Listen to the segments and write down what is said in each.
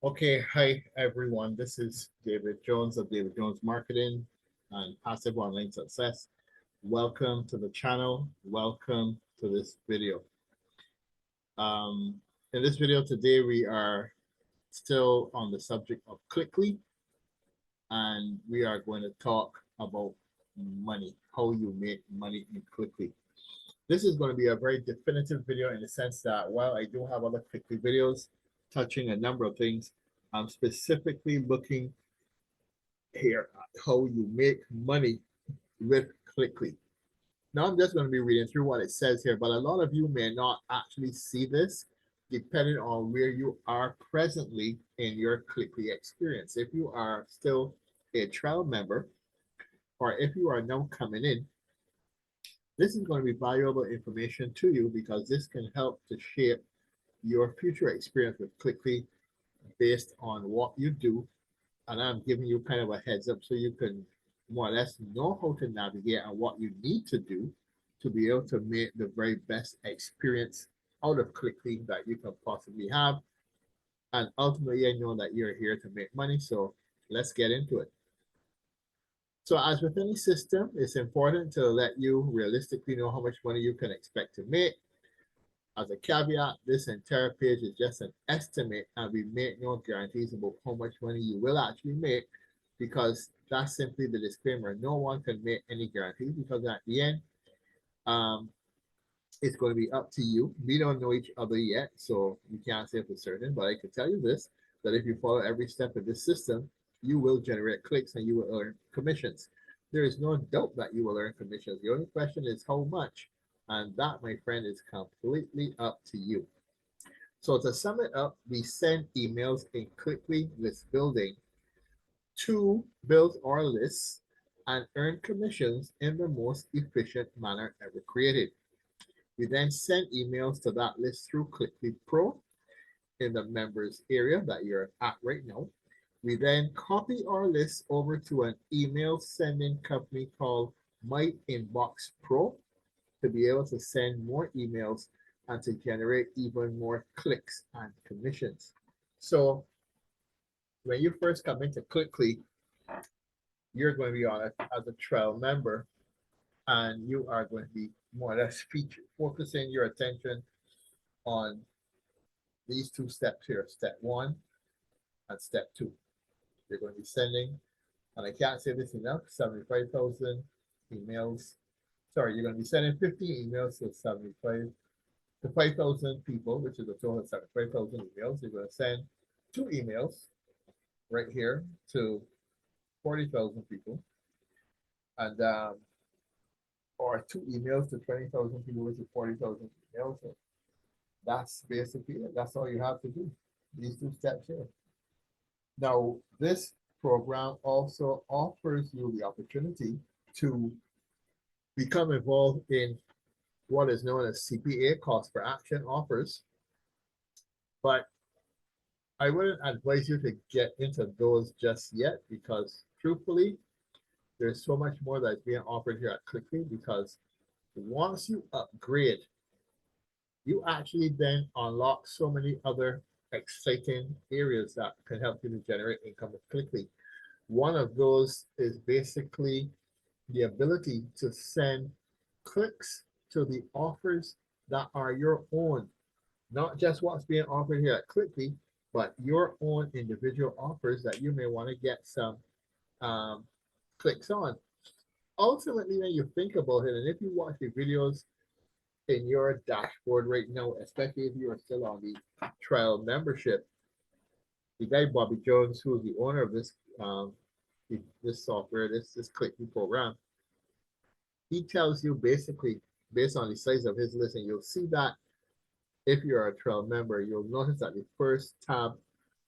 Okay, hi everyone. This is David Jones of David Jones Marketing and Passive Online Success. Welcome to the channel. Welcome to this video. Um, in this video today, we are still on the subject of Cliqly, and we are going to talk about money, how you make money in Cliqly. This is going to be a very definitive video in the sense that while I do have other Cliqly videos touching a number of things, I'm specifically looking here how you make money with Cliqly. Now I'm just going to be reading through what it says here, but a lot of you may not actually see this depending on where you are presently in your Cliqly experience. If you are still a trial member or if you are now coming in, this is going to be valuable information to you because this can help to shape your future experience with Cliqly based on what you do, and I'm giving you kind of a heads up so you can more or less know how to navigate and what you need to do to be able to make the very best experience out of Cliqly that you can possibly have. And ultimately, I know that you're here to make money, so let's get into it. So as with any system, it's important to let you realistically know how much money you can expect to make. As a caveat, this entire page is just an estimate and we make no guarantees about how much money you will actually make because that's simply the disclaimer. No one can make any guarantees because at the end, um, it's going to be up to you. We don't know each other yet, so we can't say for certain, but I can tell you this, that if you follow every step of this system, you will generate clicks and you will earn commissions. There is no doubt that you will earn commissions. The only question is how much, and that, my friend, is completely up to you. So to sum it up, we send emails in Cliqly list building to build our lists and earn commissions in the most efficient manner ever created. We then send emails to that list through Cliqly Pro in the members area that you're at right now. We then copy our list over to an email sending company called MyInboxPro to be able to send more emails and to generate even more clicks and commissions. So when you first come into Cliqly, you're going to be on it as a trial member, and you are going to be more or less focusing your attention on these two steps here, step one and step two. You're going to be sending, and I can't say this enough, 75,000 emails. Sorry, you're going to be sending 15 emails to 5,000 people, which is a total of 75,000 emails. You're going to send 2 emails right here to 40,000 people, and or 2 emails to 20,000 people, which is 40,000 emails. So that's basically it. That's all you have to do. These two steps here. Now, this program also offers you the opportunity to become involved in what is known as CPA cost per action offers. But I wouldn't advise you to get into those just yet because truthfully, there's so much more that's being offered here at Cliqly because once you upgrade, you actually then unlock so many other exciting areas that can help you to generate income with Cliqly. One of those is basically the ability to send clicks to the offers that are your own, not just what's being offered here at Cliqly, but your own individual offers that you may want to get some um, clicks on. Ultimately, when you think about it, and if you watch the videos in your dashboard right now, especially if you are still on the trial membership, the guy Bobby Jones, who is the owner of this software, this Cliqly program, he tells you basically based on the size of his list, and you'll see that if you're a trial member, you'll notice that the first tab,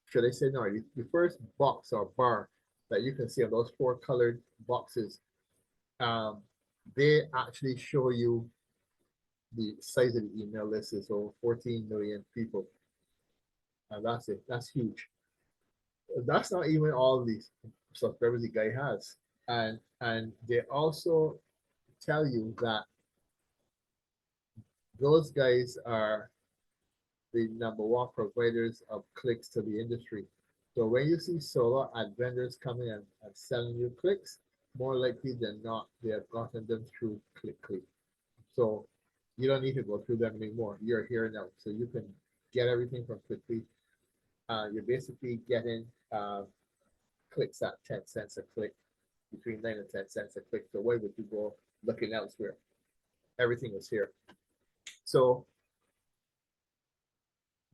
should I say no, the first box or bar that you can see on those 4 colored boxes, um, they actually show you the size of the email list is over 14 million people. And that's it. That's huge. That's not even all the subscribers the guy has. And they also tell you that those guys are the #1 providers of clicks to the industry. So when you see solo ad vendors coming and selling you clicks, more likely than not, they have gotten them through Cliqly. So you don't need to go through them anymore. You're here now. So you can get everything from Cliqly. You're basically getting clicks at 10 cents a click, between 9 and 10 cents a click. So why would you go looking elsewhere? Everything is here. So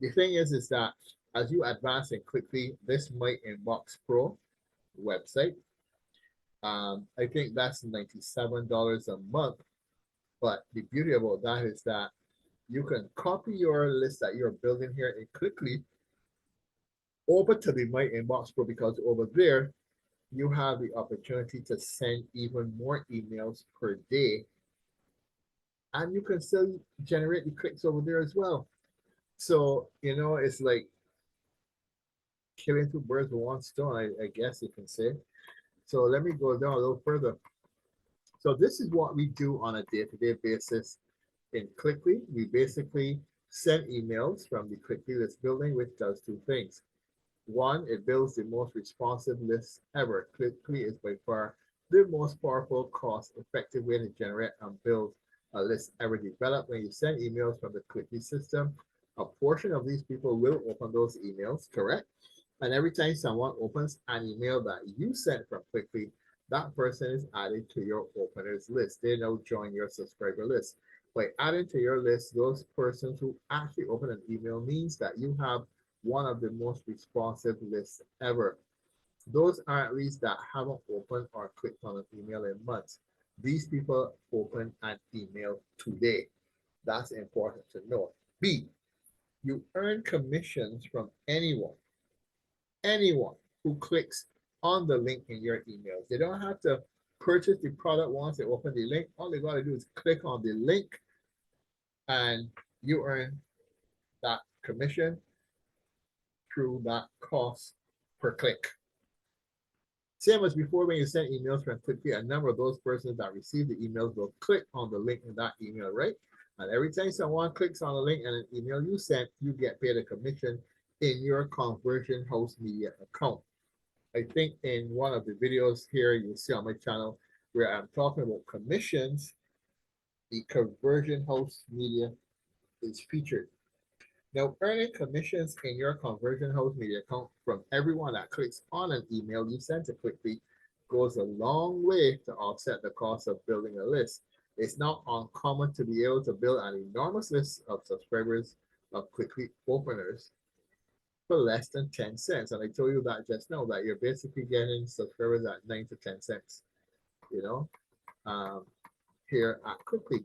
the thing is that as you advance in Cliqly, this MyInboxPro website, I think that's $97 a month. But the beauty about that is that you can copy your list that you're building here in Cliqly over to the MyInboxPro, because over there you have the opportunity to send even more emails per day, and you can still generate the clicks over there as well. So it's like killing two birds with one stone, I guess you can say. So let me go down a little further. So this is what we do on a day-to-day basis in Cliqly. We basically send emails from the Cliqly list building, which does two things. One, it builds the most responsive list ever. Cliqly is by far the most powerful, cost-effective way to generate and build a list ever developed. When you send emails from the Cliqly system, a portion of these people will open those emails, correct? And every time someone opens an email that you sent from Cliqly, that person is added to your openers list. They now join your subscriber list. By adding to your list, those persons who actually open an email means that you have one of the most responsive lists ever. Those are at least that haven't opened or clicked on an email in months. These people open an email today. That's important to know. B, you earn commissions from anyone who clicks on the link in your emails. They don't have to purchase the product once they open the link. All they got to do is click on the link and you earn that commission through that cost per click. Same as before, when you send emails from Cliqly, a number of those persons that receive the emails will click on the link in that email, right? And every time someone clicks on a link and an email you sent, you get paid a commission in your Conversion House Media account. I think in one of the videos here you'll see on my channel where I'm talking about commissions, the Conversion House Media is featured. Now, earning commissions in your Conversion House Media account from everyone that clicks on an email you send to Cliqly goes a long way to offset the cost of building a list. It's not uncommon to be able to build an enormous list of subscribers of Cliqly openers for less than 10 cents. And I told you that just now, that you're basically getting subscribers at 9 to 10 cents, here at Cliqly.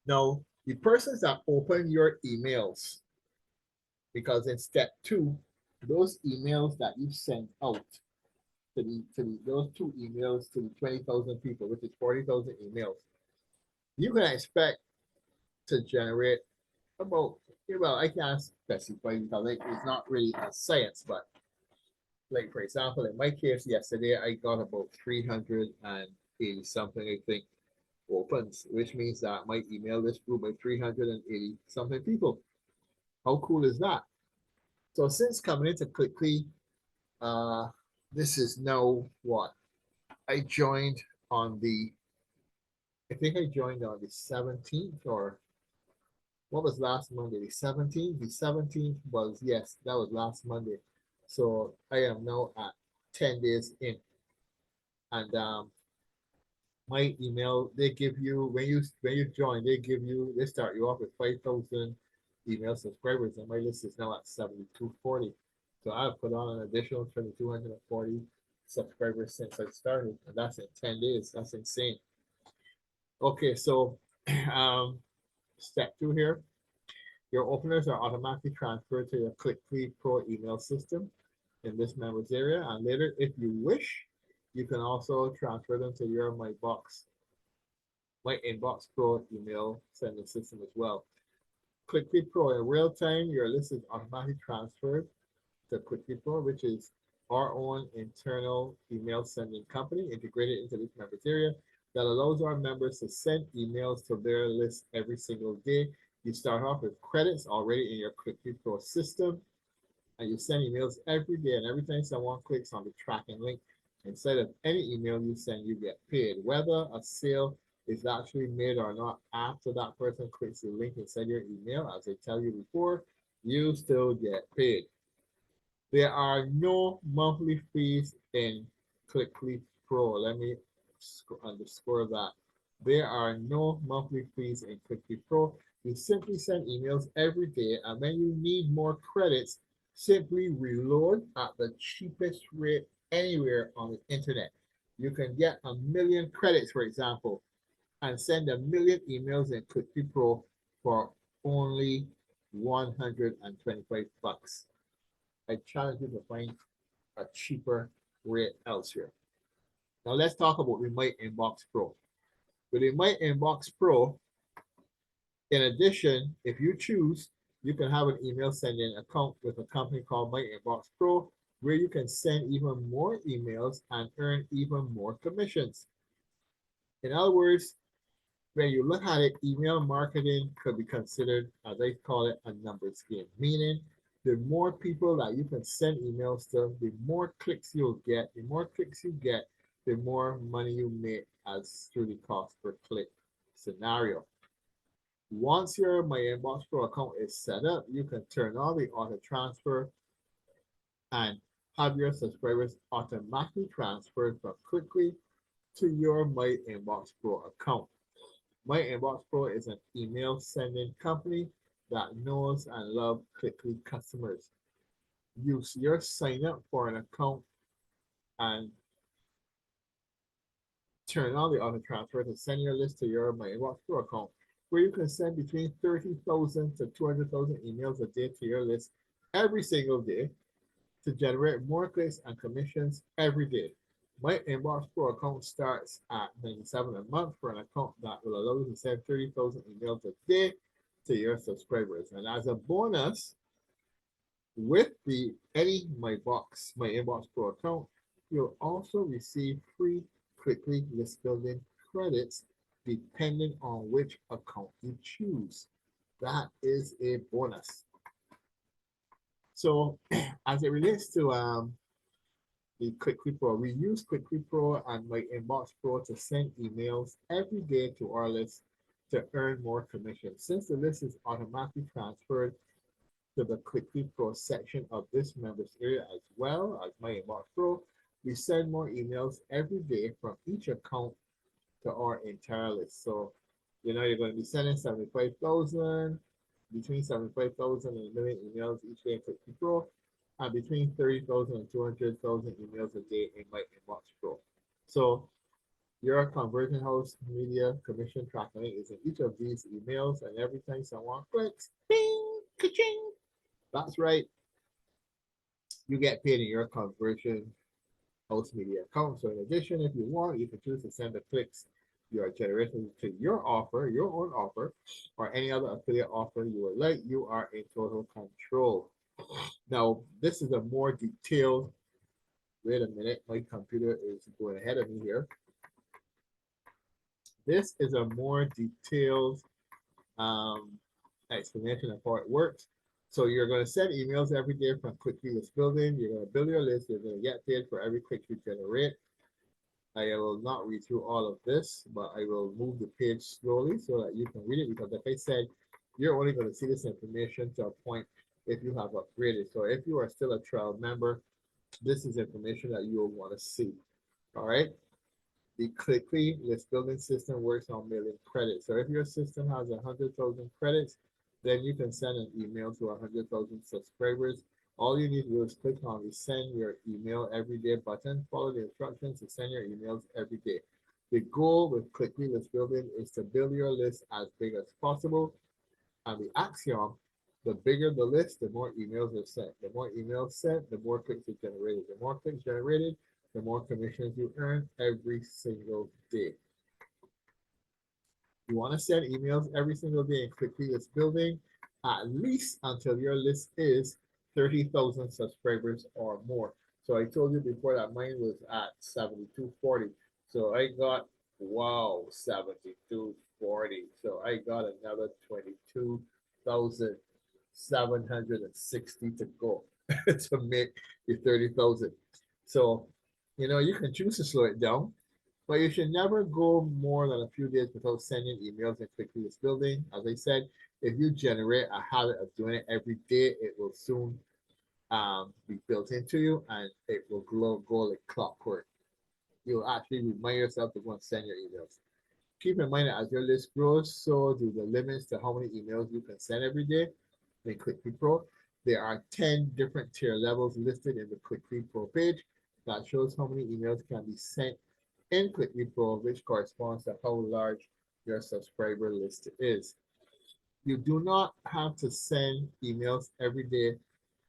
Now, the persons that open your emails, because in step 2, those emails that you sent out to those 2 emails to the 20,000 people, which is 40,000 emails, you can expect to generate about, well, I can't specify because it's not really a science, but like for example, in my case yesterday, I got about 380 something, I think, opens, which means that my email list grew by 380 something people. How cool is that? So since coming into Cliqly, this is now what? I joined on the, I think I joined on the 17th, or what was last Monday? The 17th? The 17th was, yes, that was last Monday. So I am now at 10 days in. And my email, they give you, when you join, they start you off with 5,000 email subscribers, and my list is now at 7,240. So I've put on an additional 2,240 subscribers since I started, and that's in 10 days. That's insane. Okay, so step 2 here. Your openers are automatically transferred to your Cliqly Pro email system in this members area, and later, if you wish, you can also transfer them to your MyInboxPro email sending system as well. Cliqly Pro, in real time, your list is automatically transferred to Cliqly Pro, which is our own internal email sending company integrated into this members area that allows our members to send emails to their list every single day. You start off with credits already in your Cliqly Pro system, and you send emails every day, and every time someone clicks on the tracking link, instead of any email you send, you get paid. Whether a sale is actually made or not, after that person clicks the link and send your email, as I tell you before, you still get paid. There are no monthly fees in Cliqly Pro. Let me underscore that. There are no monthly fees in Cliqly Pro. You simply send emails every day, and when you need more credits, simply reload at the cheapest rate anywhere on the internet. You can get 1,000,000 credits, for example, and send 1,000,000 emails in Cliqly Pro for only 125 bucks. I challenge you to find a cheaper rate elsewhere. Now let's talk about the MyInbox Pro. With the MyInbox Pro, in addition, if you choose, you can have an email sending account with a company called MyInbox Pro, where you can send even more emails and earn even more commissions. In other words, when you look at it, email marketing could be considered, as I call it, a numbers game, meaning the more people that you can send emails to, the more clicks you'll get. The more clicks you get, the more money you make as through the cost per click scenario. Once your MyInbox Pro account is set up, you can turn on the auto transfer and have your subscribers automatically transferred from Cliqly to your MyInbox Pro account. MyInbox Pro is an email sending company that knows and loves Cliqly customers. Use your sign up for an account and turn on the auto transfer to send your list to your MyInbox Pro account, where you can send between 30,000 to 200,000 emails a day to your list every single day to generate more clicks and commissions every day. MyInbox Pro account starts at $97 a month for an account that will allow you to send 30,000 emails a day to your subscribers. And as a bonus, with the MyInbox Pro account, you'll also receive free Cliqly list building credits depending on which account you choose. That is a bonus. So as it relates to the Cliqly Pro, we use Cliqly Pro and MyInbox Pro to send emails every day to our list to earn more commission. Since the list is automatically transferred to the Cliqly Pro section of this members area as well as MyInbox Pro, we send more emails every day from each account to our entire list. So, you're going to be sending 75,000, between 75,000 and 1,000,000 emails each day in Cliqly Pro, and between 30,000 and 200,000 emails a day in MyInbox Pro. So, your conversion house media commission tracking is in each of these emails, and every time someone clicks, bing, ka-ching, that's right, you get paid in your conversion host media account. So in addition, if you want, you can choose to send the clicks you are generating to your offer, your own offer, or any other affiliate offer you would like. You are in total control. Now, this is a more detailed, wait a minute, my computer is going ahead of me here. This is a more detailed explanation of how it works. So you're going to send emails every day from Cliqly List Building. You're going to build your list. You're going to get paid for every click you generate. I will not read through all of this, but I will move the page slowly so that you can read it, because like I said, you're only going to see this information to a point if you have upgraded. So if you are still a trial member, this is information that you will want to see. All right. The Cliqly list building system works on mailing credits. So if your system has 100,000 credits, then you can send an email to 100,000 subscribers. All you need to do is click on the send your email every day button, follow the instructions to send your emails every day. The goal with Cliqly list building is to build your list as big as possible. And the axiom, the bigger the list, the more emails are sent. The more emails sent, the more clicks are generated. The more clicks generated, the more commissions you earn every single day. You want to send emails every single day and Cliqly list building, at least until your list is 30,000 subscribers or more. So I told you before that mine was at 7240. So I got, wow, 7240. So I got another 22,760 to go. to make your 30,000. So, you can choose to slow it down, but you should never go more than a few days without sending emails and Cliqly is building. As I said, if you generate a habit of doing it every day, it will soon be built into you, and it will go like clockwork. You'll actually remind yourself to go and send your emails. Keep in mind that as your list grows, so do the limits to how many emails you can send every day in Cliqly Pro. There are 10 different tier levels listed in the Cliqly Pro page that shows how many emails can be sent in Cliqly Pro, which corresponds to how large your subscriber list is. You do not have to send emails every day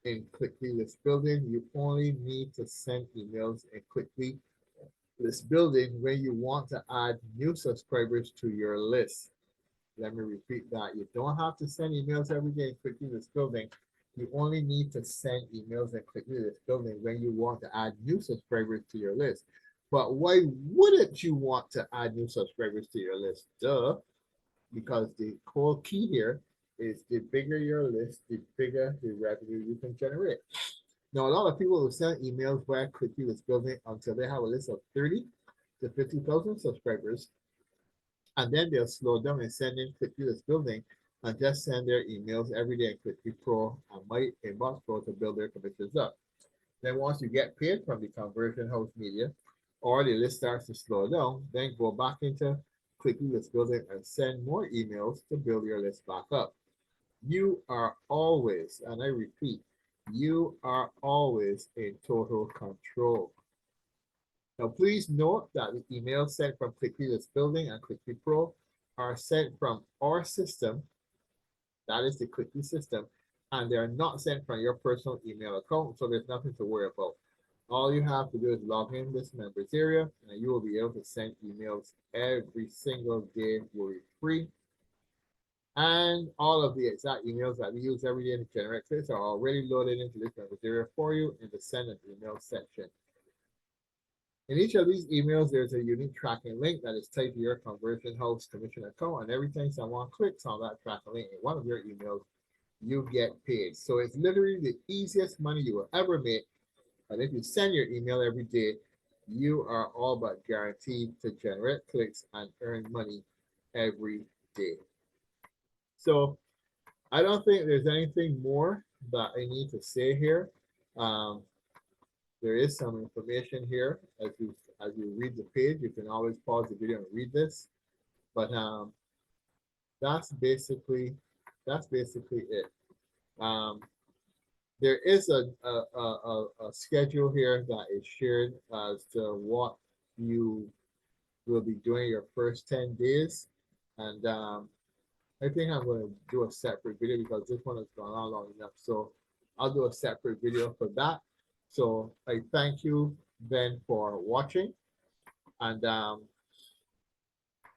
in Cliqly List Building. You only need to send emails in Cliqly List Building when you want to add new subscribers to your list. Let me repeat that. You don't have to send emails every day in Cliqly List Building. You only need to send emails in Cliqly List Building when you want to add new subscribers to your list. But why wouldn't you want to add new subscribers to your list? Duh. Because the whole key here is the bigger your list, the bigger the revenue you can generate. Now, a lot of people will send emails via Cliqly List Building until they have a list of 30 to 50,000 subscribers, and then they'll slow down and send in Cliqly List Building and just send their emails every day in Cliqly Pro and MyInboxPro to build their commissions up. Then once you get paid from the conversion house media, or the list starts to slow down, then go back into Cliqly List Building and send more emails to build your list back up. You are always, and I repeat, you are always in total control. Now, please note that the emails sent from Cliqly List Building and Cliqly Pro are sent from our system, that is the Cliqly system, and they are not sent from your personal email account, so there's nothing to worry about. All you have to do is log in this members area, and you will be able to send emails every single day worry-free. And all of the exact emails that we use every day to generate clicks are already loaded into this members area for you in the send an email section. In each of these emails, there's a unique tracking link that is tied to your conversion house commission account, and every time someone clicks on that tracking link in one of your emails, you get paid. So it's literally the easiest money you will ever make. And if you send your email every day, you are all but guaranteed to generate clicks and earn money every day. So I don't think there's anything more that I need to say here. There is some information here. As you read the page, you can always pause the video and read this. But that's basically it. There is a schedule here that is shared as to what you will be doing your first 10 days. And I think I'm going to do a separate video because this one has gone on long enough. So I'll do a separate video for that. So I thank you then for watching. And